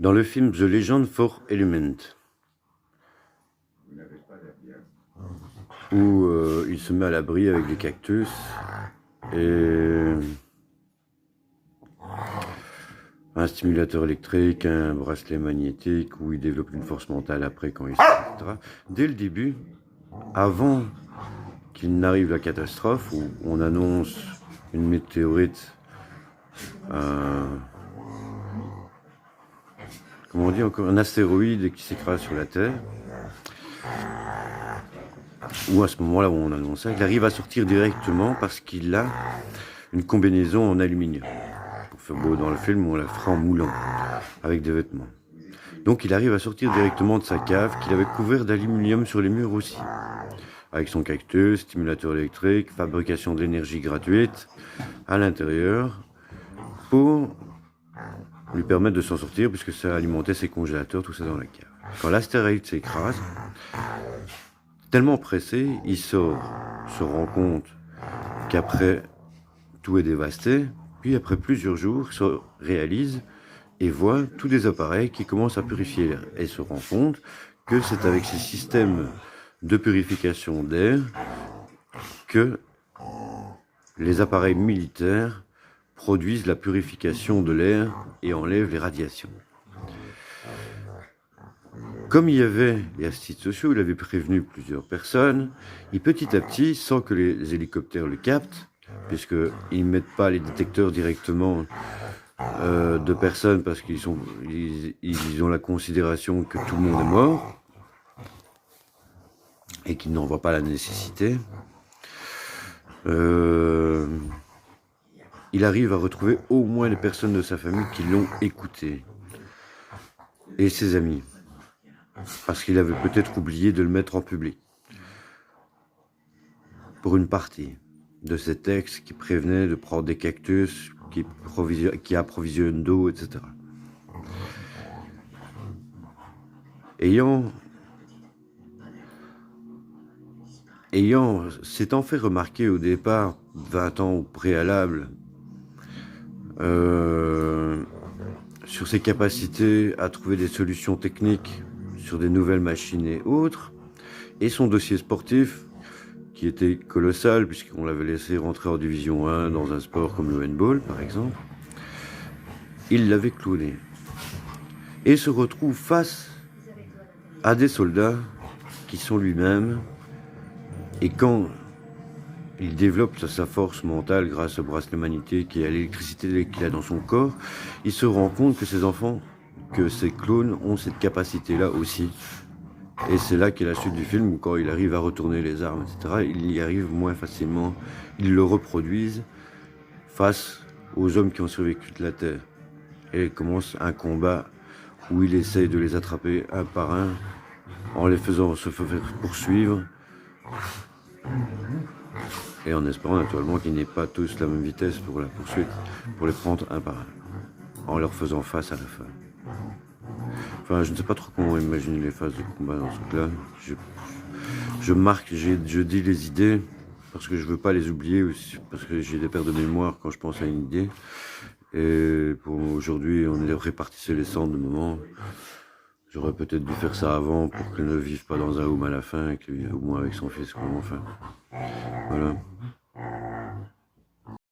Dans le film The Legend for Element, où il se met à l'abri avec des cactus et un stimulateur électrique, un bracelet magnétique, où il développe une force mentale après quand il sort, etc. Dès le début, avant qu'il n'arrive la catastrophe, où on annonce une météorite, comment on dit encore, un astéroïde qui s'écrase sur la Terre, ou à ce moment-là où on annonce ça, il arrive à sortir directement parce qu'il a une combinaison en aluminium. Pour faire beau dans le film, on la fera en moulant, avec des vêtements. Donc il arrive à sortir directement de sa cave, qu'il avait couvert d'aluminium sur les murs aussi. Avec son cactus, stimulateur électrique, fabrication de l'énergie gratuite à l'intérieur, pour lui permettre de s'en sortir, puisque ça alimentait ses congélateurs, tout ça dans la cave. Quand l'astéroïde s'écrase, tellement pressé, il sort, se rend compte qu'après, tout est dévasté, puis après plusieurs jours, il se réalise et voit tous les appareils qui commencent à purifier l'air, et se rend compte que c'est avec ces systèmes de purification d'air que les appareils militaires produisent la purification de l'air et enlèvent les radiations. Comme il y avait les assises sociaux, il avait prévenu plusieurs personnes, et petit à petit, sans que les hélicoptères le captent, puisqu'ils ne mettent pas les détecteurs directement de personnes parce qu'ils ont la considération que tout le monde est mort et qu'ils n'en voient pas la nécessité, il arrive à retrouver au moins les personnes de sa famille qui l'ont écouté et ses amis, parce qu'il avait peut-être oublié de le mettre en public pour une partie de ces textes qui prévenaient de prendre des cactus qui approvisionnent d'eau, etc. S'étant fait remarquer au départ, 20 ans au préalable, sur ses capacités à trouver des solutions techniques sur des nouvelles machines et autres, et son dossier sportif, qui était colossal, puisqu'on l'avait laissé rentrer en division 1 dans un sport comme le handball, par exemple, il l'avait cloné. Et se retrouve face à des soldats qui sont lui-même, et quand il développe sa force mentale grâce au bracelet magnétique et à l'électricité qu'il a dans son corps, il se rend compte que ses enfants, que ses clones ont cette capacité-là aussi. Et c'est là qu'est la suite du film, où quand il arrive à retourner les armes, etc., il y arrive moins facilement. Ils le reproduisent face aux hommes qui ont survécu de la Terre. Et il commence un combat où il essaye de les attraper un par un, en les faisant se faire poursuivre, et en espérant naturellement qu'ils n'aient pas tous la même vitesse pour la poursuite, pour les prendre un par un, en leur faisant face à la fin. Enfin, je ne sais pas trop comment imaginer les phases de combat dans ce truc-là. Je dis les idées parce que je veux pas les oublier, aussi, parce que j'ai des pertes de mémoire quand je pense à une idée. Et pour aujourd'hui, on répartissait les cendres de moment. J'aurais peut-être dû faire ça avant pour qu'elle ne vive pas dans un home à la fin, au moins avec son fils, enfin. Voilà.